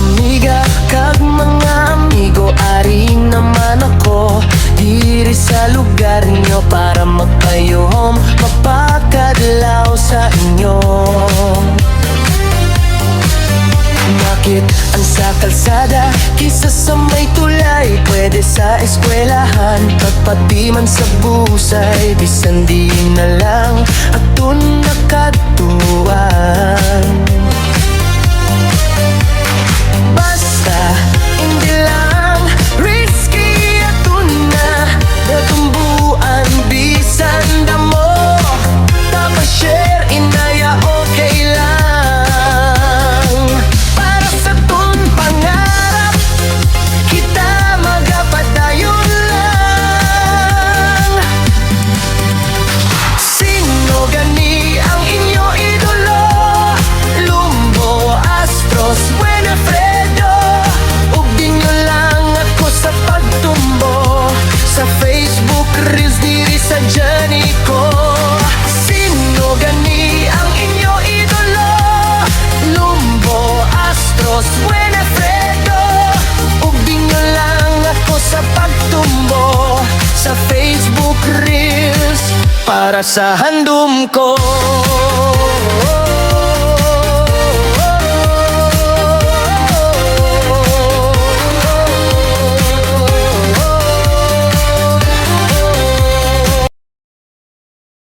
amiga kag mga amigo, ari naman ako diri sa lugar nyo para magpayom, mapakadlaw sa inyo. Bakit ang sa kalsada kisa sa may tulay? Pwede sa eskwelahan, pagpati man sa busay, bisan di na lang atun nakatuan. Basta hindi lang risky atun na natumbuan, bisan damo tapos share inaya okay lang. Sa Facebook Reels para sa handom ko.